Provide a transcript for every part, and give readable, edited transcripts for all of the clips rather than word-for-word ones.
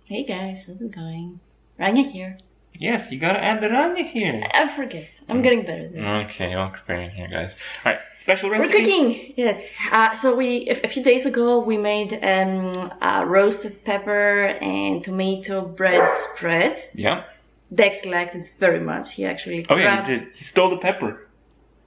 Hey guys, how's it going? Rania here. Yes, you gotta add the Rania here. I forget. I'm getting better then. Okay, well, preparing here, guys. Alright, special recipe? We're cooking! Yes. So a few days ago, we made roasted pepper and tomato bread spread. Yeah. Dex liked it very much. He actually yeah, he did. He stole the pepper.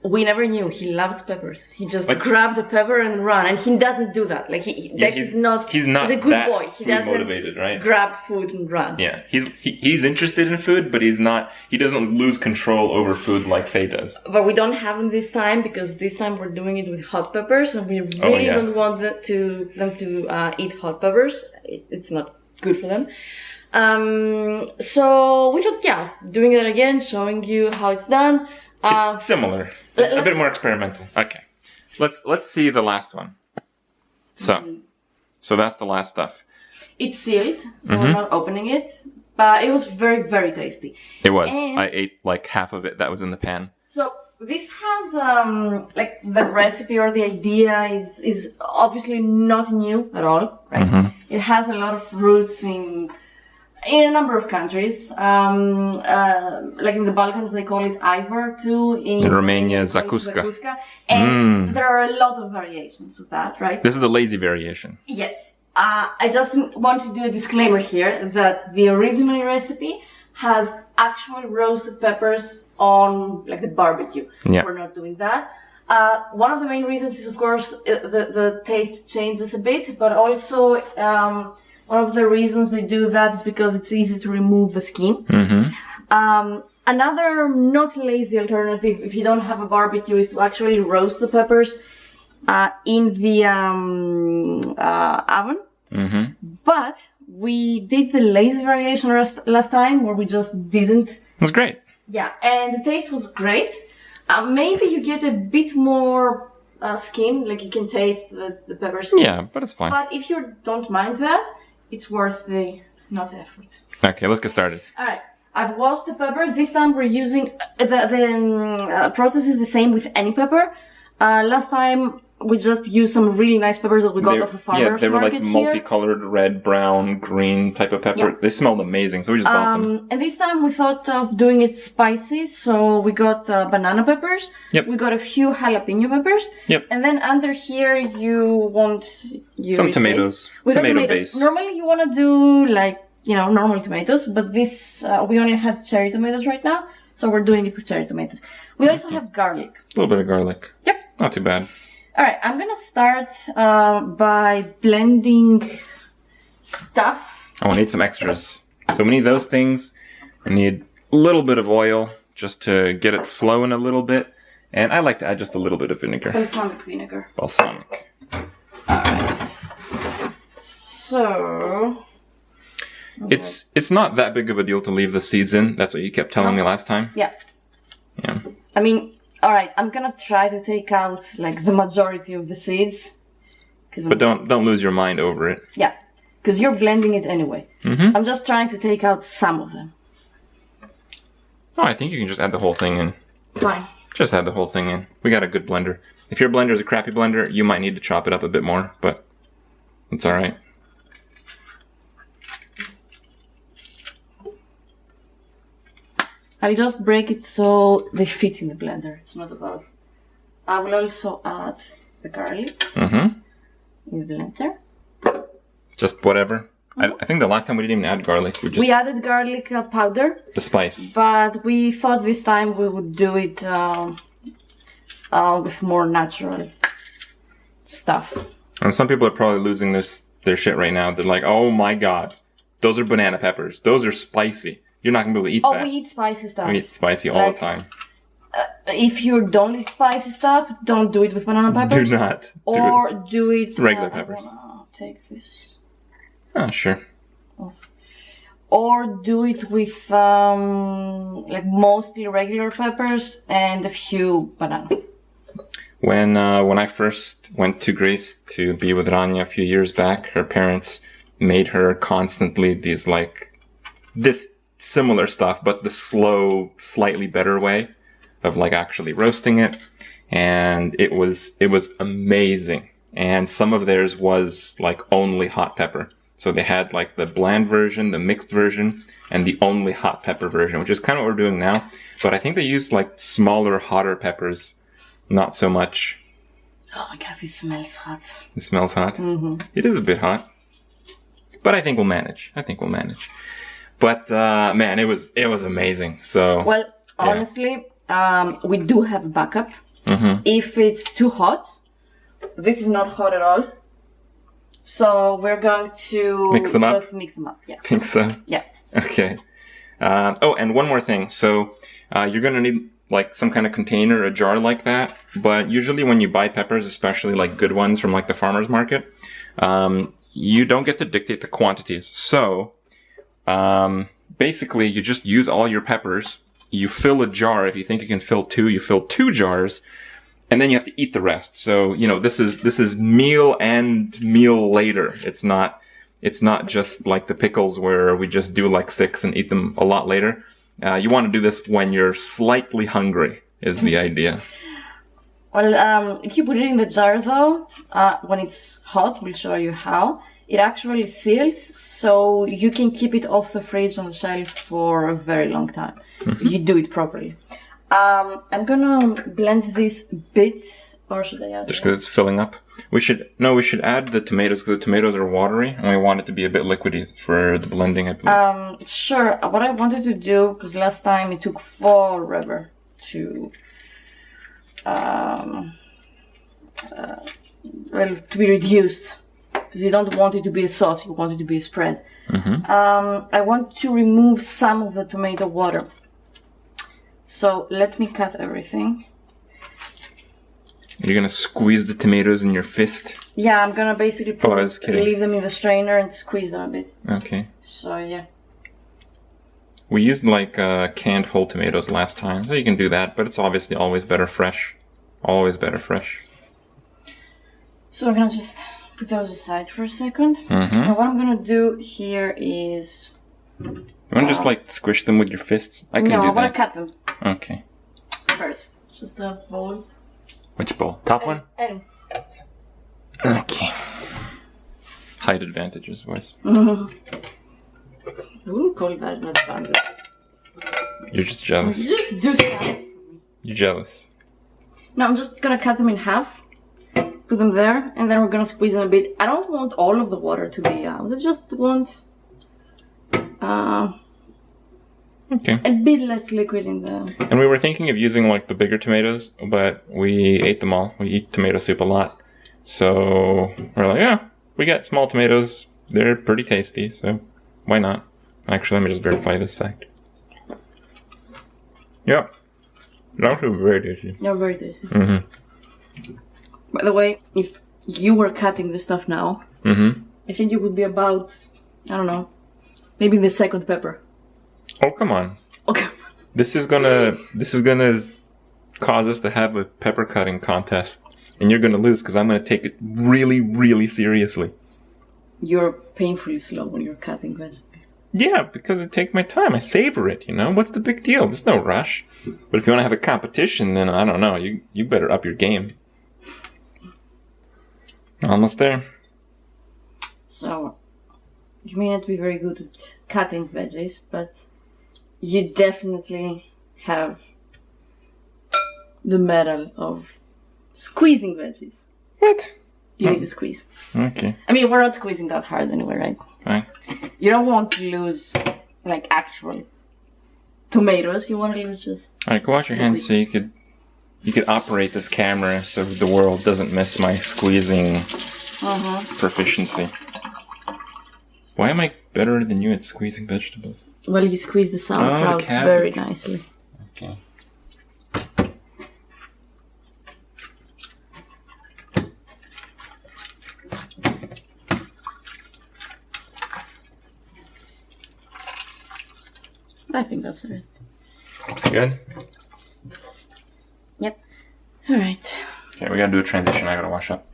We never knew. He loves peppers. He just grabbed the pepper and run, and he doesn't do that. Like Dex is not. He's a good that boy. He doesn't motivated, right? grab food and run. Yeah, he's interested in food, but he's not. He doesn't lose control over food like Faye does. But we don't have them this time because this time we're doing it with hot peppers, and we really don't want them to eat hot peppers. It's not good for them. So we thought, doing it again, showing you how it's done. It's similar. It's a bit more experimental. Okay, let's see the last one. So that's the last stuff. It's sealed, so we're not opening it. But it was very, very tasty. It was. And I ate like half of it that was in the pan. So this has like the recipe or the idea is obviously not new at all, right? It has a lot of roots in a number of countries. Like in the Balkans, they call it ajvar too. In Romania, zacusca. And there are a lot of variations of that, right? This is the lazy variation. Yes. I just want to do a disclaimer here that the original recipe has actual roasted peppers on like the barbecue. Yeah. We're not doing that. One of the main reasons is, of course, the taste changes a bit, but also one of the reasons they do that is because it's easy to remove the skin. Another not lazy alternative, if you don't have a barbecue, is to actually roast the peppers in the oven. But we did the lazy variation last time where we just didn't. It was great. Yeah, and the taste was great. Maybe you get a bit more skin, like you can taste the peppers. Yeah, but it's fine. But if you don't mind that, it's worth the effort. Okay, let's get started. Alright, I've washed the peppers. This time we're using the process is the same with any pepper. Last time we just used some really nice peppers that we got off the farmer's market. Yeah, they were like multicolored, red, brown, green type of pepper. Yeah. They smelled amazing, so we just bought them. And this time we thought of doing it spicy, so we got banana peppers. Yep. We got a few jalapeno peppers. Yep. And then under here you want some tomatoes. We got tomatoes. Base. Normally you want to do like normal tomatoes, but this we only had cherry tomatoes right now, so we're doing it with cherry tomatoes. We also have garlic. A little bit of garlic. Yep. Not too bad. Alright, I'm gonna start by blending stuff. Oh, we need some extras. So we need those things. We need a little bit of oil just to get it flowing a little bit. And I like to add just a little bit of vinegar. Balsamic vinegar. Balsamic. Alright. So... It's not that big of a deal to leave the seeds in. That's what you kept telling me last time. Yeah. Yeah. I mean... Alright, I'm gonna try to take out like the majority of the seeds. But don't lose your mind over it. Yeah, because you're blending it anyway. I'm just trying to take out some of them. Oh, I think you can just add the whole thing in. Fine. Just add the whole thing in. We got a good blender. If your blender is a crappy blender, you might need to chop it up a bit more, but it's alright. I'll just break it so they fit in the blender. It's not a bug. I will also add the garlic in the blender. Just whatever. I think the last time we didn't even add garlic. We added garlic powder. The spice. But we thought this time we would do it with more natural stuff. And some people are probably losing their shit right now. They're like, oh my god, those are banana peppers. Those are spicy. You're not going to be able to eat that. Oh, we eat spicy stuff. We eat spicy all the time. If you don't eat spicy stuff, don't do it with banana peppers. Do not. Or do it... regular peppers. Take this... Oh, sure. Off. Or do it with like mostly regular peppers and a few banana. When I first went to Greece to be with Rania a few years back, her parents made her constantly this similar stuff, but the slow, slightly better way of like actually roasting it. And it was amazing. And some of theirs was like only hot pepper. So they had like the bland version, the mixed version, and the only hot pepper version, which is kind of what we're doing now. But I think they used like smaller, hotter peppers, not so much. Oh my god, this smells hot. It smells hot? Mm-hmm. It is a bit hot. But I think we'll manage. But man, it was amazing. So well, honestly, we do have a backup. Mm-hmm. If it's too hot, this is not hot at all. So we're going to mix them up. Yeah. Think so? Yeah. Okay. Oh, and one more thing. So you're gonna need like some kind of container, a jar like that. But usually when you buy peppers, especially like good ones from like the farmer's market, you don't get to dictate the quantities. So basically you just use all your peppers. You fill a jar. If you think you can fill two, you fill 2 jars. And then you have to eat the rest. So, you know, this is meal and meal later. It's not just like the pickles where we just do like 6 and eat them a lot later. You want to do this when you're slightly hungry is the idea. Well, if you put it in the jar though, when it's hot, we'll show you how. It actually seals, so you can keep it off the fridge on the shelf for a very long time. If you do it properly. I'm gonna blend this bit, or should I add? Just because it's filling up. We should add the tomatoes because the tomatoes are watery, and we want it to be a bit liquidy for the blending, I believe. Sure. What I wanted to do, because last time it took forever to, to be reduced, because you don't want it to be a sauce, you want it to be a spread. Mm-hmm. I want to remove some of the tomato water. So let me cut everything. You're gonna squeeze the tomatoes in your fist? Yeah, I'm gonna basically leave them in the strainer and squeeze them a bit. Okay. So yeah. We used like canned whole tomatoes last time, so you can do that, but it's obviously always better fresh. Always better fresh. So I'm gonna just put those aside for a second. Mm-hmm. And what I'm gonna do here is... You wanna just like squish them with your fists? I can do that. No, I wanna cut them. Okay. First, just a bowl. Which bowl? Top one? Okay. Height advantages, boys. I wouldn't call that an advantage. You're just jealous. You just do stuff. You're jealous. No, I'm just gonna cut them in half. Put them there, and then we're gonna squeeze them a bit. I don't want all of the water to be out. I just want okay. A bit less liquid in the... And we were thinking of using like the bigger tomatoes, but we ate them all. We eat tomato soup a lot. So we're like, yeah, we got small tomatoes. They're pretty tasty, so why not? Actually, let me just verify this fact. Yeah. They're actually very tasty. They're very tasty. Mm-hmm. By the way, if you were cutting this stuff now, mm-hmm. I think it would be about, I don't know, maybe the second pepper. Oh, come on. Okay. This is gonna cause us to have a pepper cutting contest, and you're gonna lose because I'm gonna take it really, really seriously. You're painfully slow when you're cutting vegetables. Yeah, because I take my time. I savor it, you know? What's the big deal? There's no rush. But if you want to have a competition, then I don't know. You better up your game. Almost there. So, you may not be very good at cutting veggies, but you definitely have the medal of squeezing veggies. What? You need to squeeze. Okay. I mean, we're not squeezing that hard anyway, right? Fine. You don't want to lose, like, actual tomatoes. You want to lose just... Alright, go wash your hands so you could operate this camera so the world doesn't miss my squeezing proficiency. Why am I better than you at squeezing vegetables? Well, you squeeze the sauerkraut very nicely. Okay. I think that's it. Good? Yep. Alright. Okay, we gotta do a transition. I gotta wash up.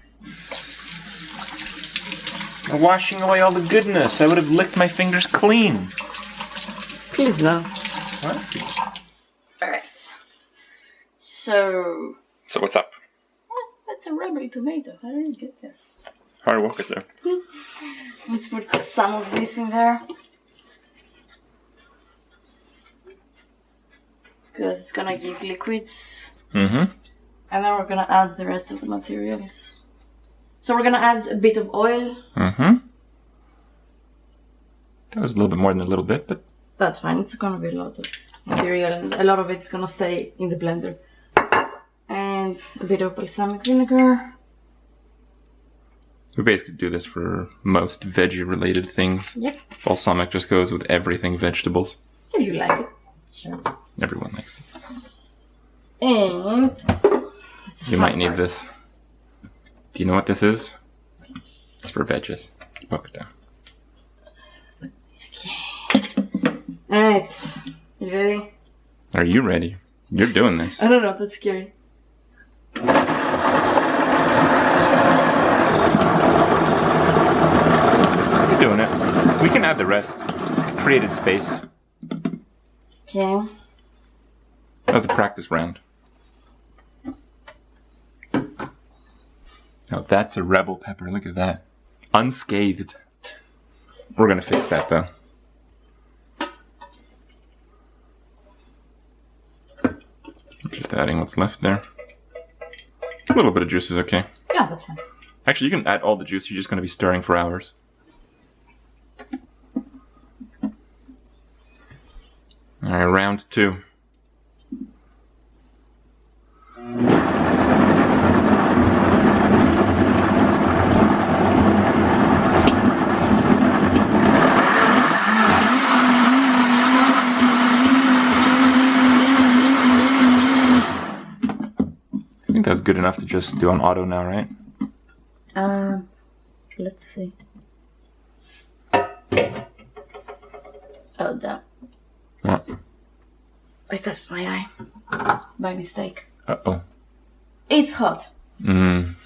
I'm washing away all the goodness. I would have licked my fingers clean. Please no. What? Alright. So what's up? well, that's a rubbery tomato. How did it get there? hard work at there. Let's put some of this in there. Because it's gonna give liquids. Mm-hmm. And then we're gonna add the rest of the materials. So we're gonna add a bit of oil. Mm-hmm. That was a little bit more than a little bit, but... That's fine, it's gonna be a lot of material and a lot of it's gonna stay in the blender. And a bit of balsamic vinegar. We basically do this for most veggie-related things. Yep. Balsamic just goes with everything vegetables. If you like it. Sure. Everyone likes it. And... You might need this. Do you know what this is? It's for veggies. Poke it down. Alright. You ready? Are you ready? You're doing this. I don't know, that's scary. You're doing it. We can add the rest. Created space. Okay. That was a practice round. Oh, that's a rebel pepper. Look at that. Unscathed. We're gonna fix that though. Just adding what's left there. A little bit of juice is okay. Yeah, that's fine. Actually, you can add all the juice. You're just gonna be stirring for hours. Alright, round 2. I think that's good enough to just do on auto now, right? Let's see. Oh, damn. What? I touched my eye. By mistake. Uh-oh. It's hot. Alright,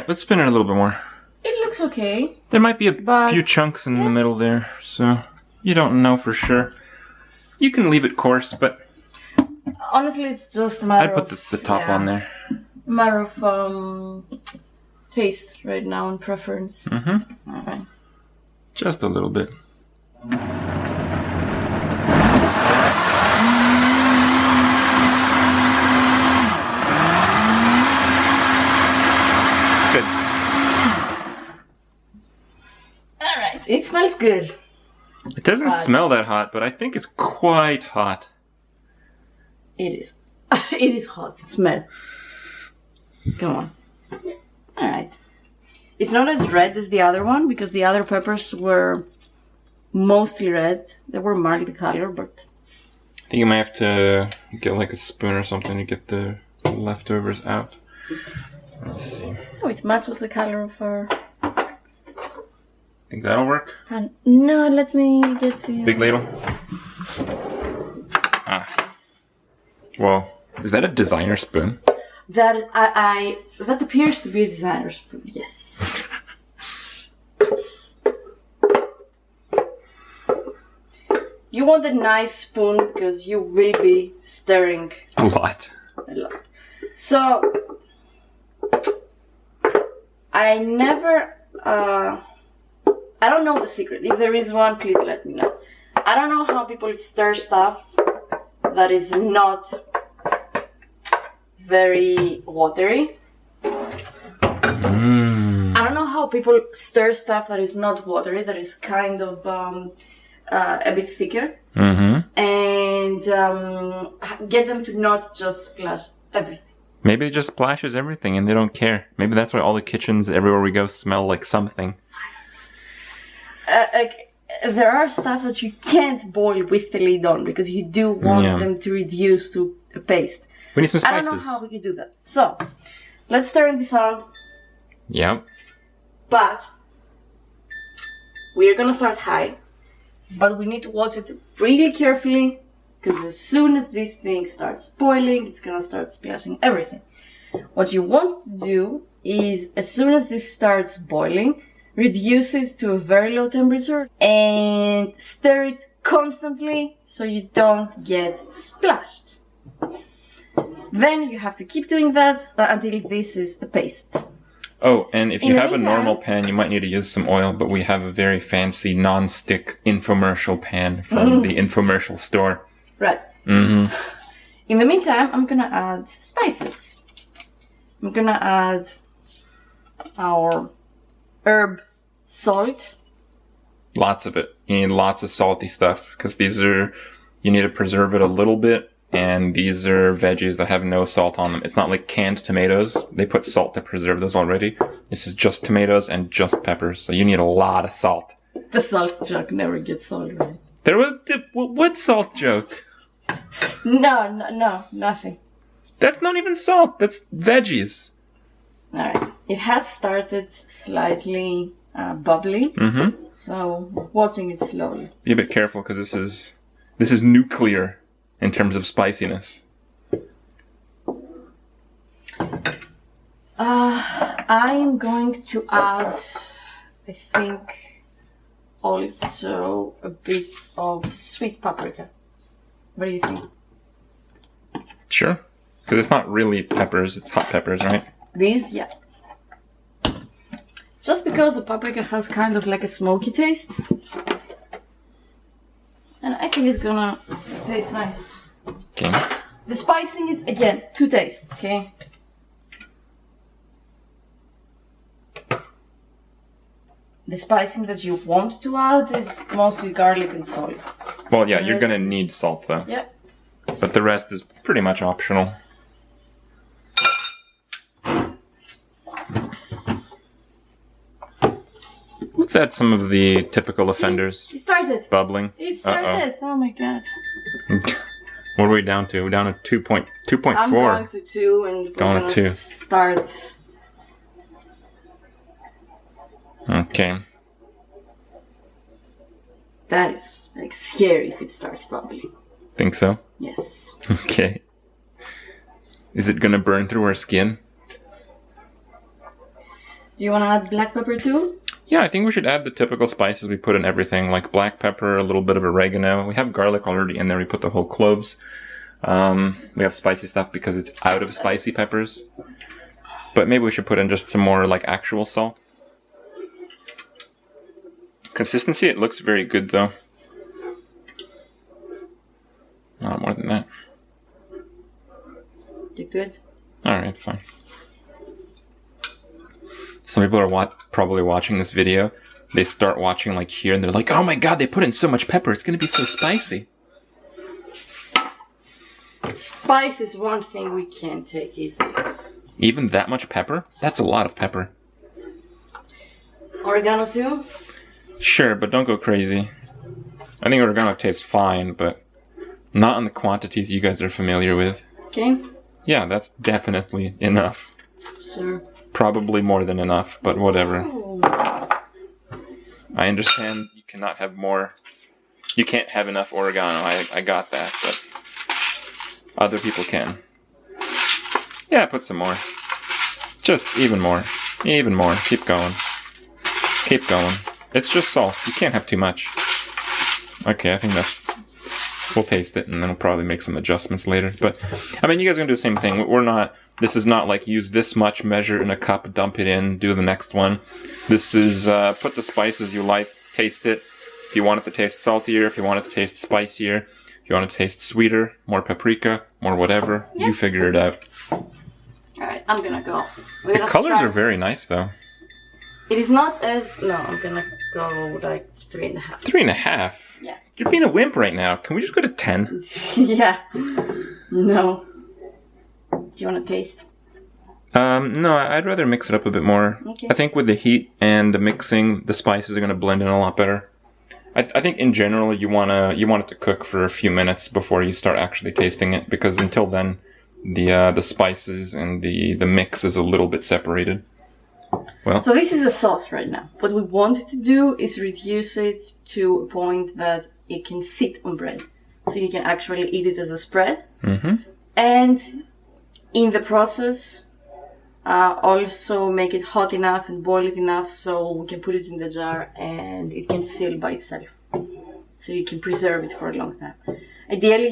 let's spin it a little bit more. It looks okay. There might be a But- few chunks in the middle there, so you don't know for sure. You can leave it coarse, but Honestly, it's just a matter I'd put the top on there. matter of taste right now and preference. Mm-hmm. Alright. Just a little bit. Good. Alright, it smells good. It doesn't smell that hot, but I think it's quite hot. It is. It is hot. Smell. Come on. Alright. It's not as red as the other one because the other peppers were mostly red. They were mildly color, but... I think you might have to get like a spoon or something to get the leftovers out. Let's see. Oh, it matches the color of our... Think that'll work? No, let me get the... Big ladle? Ah. Well, is that a designer spoon? That that appears to be a designer spoon, yes. You want a nice spoon because you will be stirring A lot. a lot. So, I never, I don't know the secret. If there is one, please let me know. I don't know how people stir stuff that is not very watery. I don't know how people stir stuff that is not watery, that is kind of a bit thicker, and get them to not just splash everything. Maybe it just splashes everything and they don't care. Maybe that's why all the kitchens everywhere we go smell like something. There are stuff that you can't boil with the lid on because you do want them to reduce to a paste. We need some spices. I don't know how we can do that. So, let's turn this on. Yep. But we're gonna start high. But we need to watch it really carefully because as soon as this thing starts boiling, it's gonna start splashing everything. What you want to do is, as soon as this starts boiling, reduce it to a very low temperature and stir it constantly so you don't get splashed. Then you have to keep doing that until this is a paste. Oh, and if you have a normal pan, you might need to use some oil, but we have a very fancy non-stick infomercial pan from the infomercial store. Right. Mm-hmm. In the meantime, I'm gonna add spices. I'm gonna add our herb salt. Lots of it. You need lots of salty stuff, because you need to preserve it a little bit. And these are veggies that have no salt on them. It's not like canned tomatoes. They put salt to preserve those already. This is just tomatoes and just peppers. So you need a lot of salt. The salt joke never gets old, right? There was... What salt joke? No, nothing. That's not even salt. That's veggies. Alright. It has started slightly bubbly. Mm-hmm. So, watching it slowly. Be a bit careful, because this is nuclear. In terms of spiciness. I am going to add, I think, also a bit of sweet paprika. What do you think? Sure. Because it's not really peppers, it's hot peppers, right? These, yeah. Just because the paprika has kind of like a smoky taste. And I think it's gonna taste nice. Okay. The spicing is, again, to taste, okay? The spicing that you want to add is mostly garlic and salt. Well, yeah, you're gonna need salt, though. Yeah. But the rest is pretty much optional. Let's add some of the typical offenders. It started. Bubbling. It started. Oh my god. What are we down to? We're down to 2.4. I'm going to 2 and we're going to 2. Start. Okay. That is like scary if it starts properly. Think so? Yes. Okay. Is it gonna burn through our skin? Do you want to add black pepper too? Yeah, I think we should add the typical spices we put in everything, like black pepper, a little bit of oregano. We have garlic already in there. We put the whole cloves. We have spicy stuff because it's out of spicy peppers. But maybe we should put in just some more like actual salt. Consistency, it looks very good though. Not more than that. You good? Alright, fine. Some people are probably watching this video. They start watching like here and they're like, oh my god, they put in so much pepper. It's going to be so spicy. Spice is one thing we can't take easily. Even that much pepper? That's a lot of pepper. Oregano too? Sure, but don't go crazy. I think oregano tastes fine, but not in the quantities you guys are familiar with. Okay. Yeah, that's definitely enough. Sure. Probably more than enough, but whatever. Oh. I understand you cannot have more. You can't have enough oregano. I got that, but other people can. Yeah, put some more. Just even more. Even more. Keep going. Keep going. It's just salt. You can't have too much. Okay, I think that's... We'll taste it and then we'll probably make some adjustments later. But, I mean, you guys are going to do the same thing. We're not... This is not like use this much, measure in a cup, dump it in, do the next one. This is put the spices you like, taste it. If you want it to taste saltier, if you want it to taste spicier, if you want it to taste sweeter, more paprika, more whatever, you figure it out. Alright, I'm gonna go. The colors are very nice though. It is not as... No, I'm gonna go like 3.5. 3.5? Yeah. You're being a wimp right now. Can we just go to 10? Yeah. No. Do you want to taste? No, I'd rather mix it up a bit more. Okay. I think with the heat and the mixing, the spices are going to blend in a lot better. I think in general you want it to cook for a few minutes before you start actually tasting it, because until then, the spices and the mix is a little bit separated. Well, so this is a sauce right now. What we want to do is reduce it to a point that it can sit on bread, so you can actually eat it as a spread. Mm-hmm. And in the process, also make it hot enough and boil it enough so we can put it in the jar and it can seal by itself. So you can preserve it for a long time. Ideally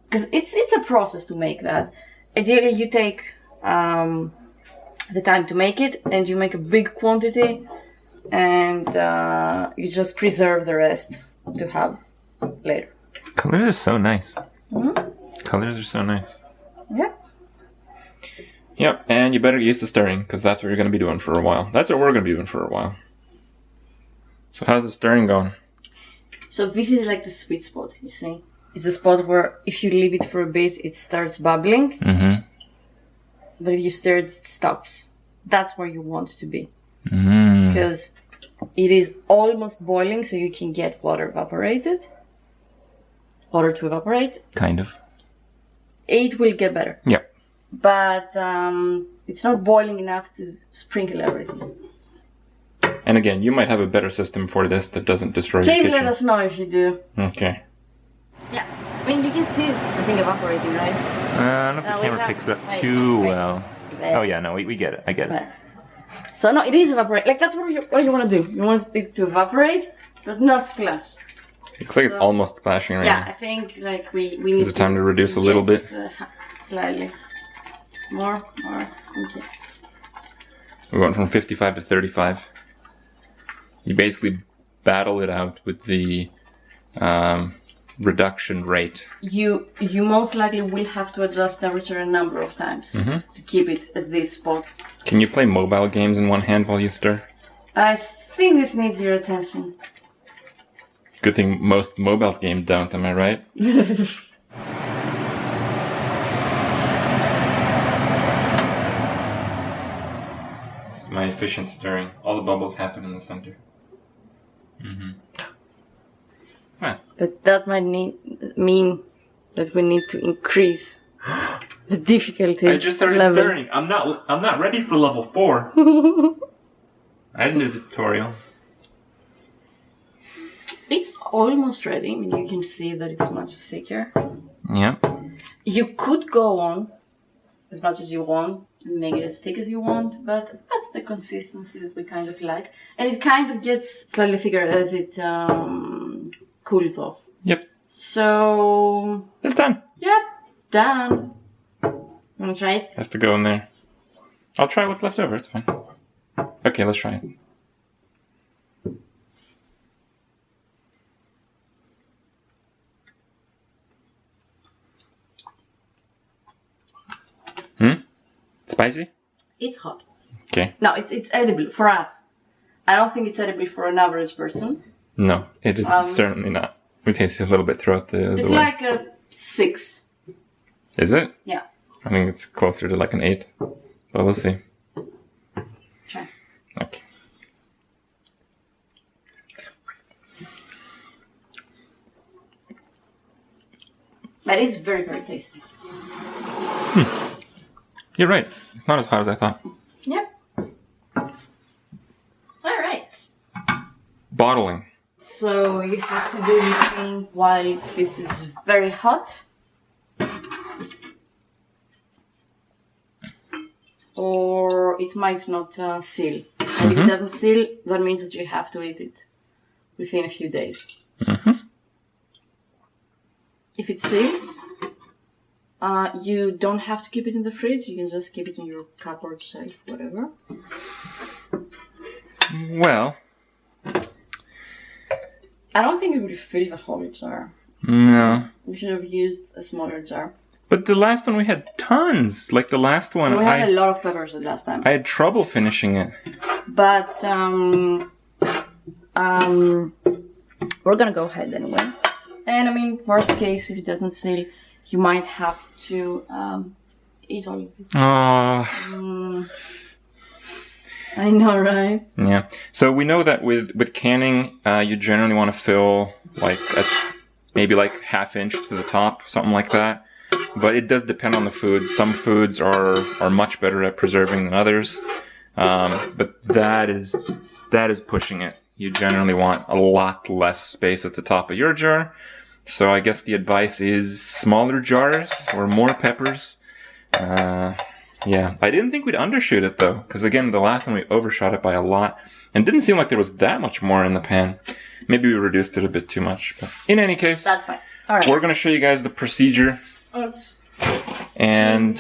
because it's a process to make that. Ideally you take the time to make it, and you make a big quantity, and you just preserve the rest to have later. Colors are so nice. Colors are so nice. Yep. Yep, and you better get used to stirring, because that's what you're going to be doing for a while. That's what we're going to be doing for a while. So how's the stirring going? So this is like the sweet spot, you see? It's the spot where if you leave it for a bit, it starts bubbling. But if you stir it, it stops. That's where you want it to be. Because it is almost boiling, so you can get water evaporated. Water to evaporate. Kind of. It will get better. Yep. But it's not boiling enough to sprinkle everything. And again, you might have a better system for this that doesn't destroy your kitchen. Please let us know if you do. Okay. Yeah. I mean, you can see the thing evaporating, right? I don't know if the camera picks up too well. Oh yeah, no, we get it. I get it. So no, it is evaporate. Like that's what you want to do. You want it to evaporate, but not splash. It looks like it's almost splashing right now. Yeah, I think like we need. Is it time to reduce a little bit? Slightly. More. Okay. We went from 55 to 35. You basically battle it out with the reduction rate. You most likely will have to adjust temperature a number of times to keep it at this spot. Can you play mobile games in one hand while you stir? I think this needs your attention. Good thing most mobile games don't, am I right? This is my efficient stirring. All the bubbles happen in the center. But that might mean that we need to increase the difficulty. I just started level. stirring. I'm not ready for level 4. I didn't do the tutorial. It's almost ready. I mean, you can see that it's much thicker. Yeah. You could go on as much as you want and make it as thick as you want, but that's the consistency that we kind of like. And it kind of gets slightly thicker as it cools off. Yep. So... It's done. Yep, done. Wanna try it? Has to go in there. I'll try what's left over, it's fine. Okay, let's try it. Spicy? It's hot. Okay. No, it's edible for us. I don't think it's edible for an average person. No, it is certainly not. We tasted a little bit throughout the It's way. like a 6. Is it? Yeah. I think it's closer to like an 8. But we'll see. Try. Okay. But it's very, very tasty. You're right. It's not as hot as I thought. Yep. Alright. Bottling. So you have to do this thing while this is very hot. Or it might not seal. And if it doesn't seal, that means that you have to eat it within a few days. If it seals, you don't have to keep it in the fridge. You can just keep it in your cupboard shelf, whatever. Well, I don't think we would fill the whole jar. no. We should have used a smaller jar. But the last one we had tons. Like the last one, We had a lot of peppers the last time. I had trouble finishing it. But we're gonna go ahead anyway. And I mean, worst case, if it doesn't seal, you might have to eat all of it. Oh. I know, right? Yeah. So we know that with canning, you generally want to fill like maybe like 1/2 inch to the top, something like that. But it does depend on the food. Some foods are much better at preserving than others. But that is pushing it. You generally want a lot less space at the top of your jar. So I guess the advice is smaller jars or more peppers. Yeah, I didn't think we'd undershoot it though, because again, the last one we overshot it by a lot, and it didn't seem like there was that much more in the pan. Maybe we reduced it a bit too much, but in any case, That's fine. All right. we're going to show you guys the procedure, and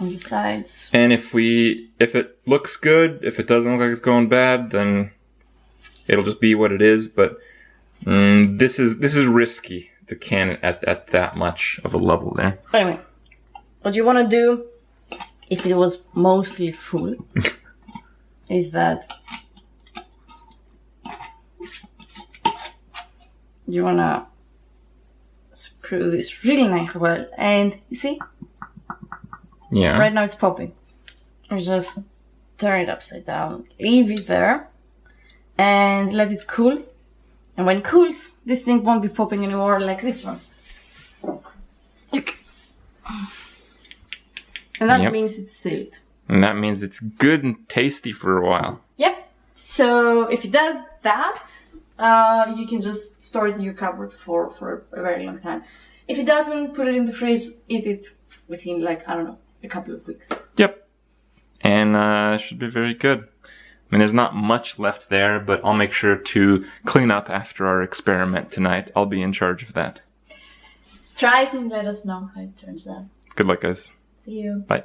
on the sides. And if it looks good, if it doesn't look like it's going bad, then it'll just be what it is. But this is risky to can it at that much of a level there. Anyway, what you want to do, if it was mostly full, is that you want to screw this really nice well, and you see? Yeah. Right now it's popping. You just turn it upside down, leave it there, and let it cool. And when it cools, this thing won't be popping anymore like this one. Look. And that means it's sealed. And that means it's good and tasty for a while. Yep. So if it does that, you can just store it in your cupboard for a very long time. If it doesn't, put it in the fridge, eat it within, like, I don't know, a couple of weeks. Yep. And it should be very good. I mean, there's not much left there, but I'll make sure to clean up after our experiment tonight. I'll be in charge of that. Try it and let us know how it turns out. Good luck, guys. See you. Bye.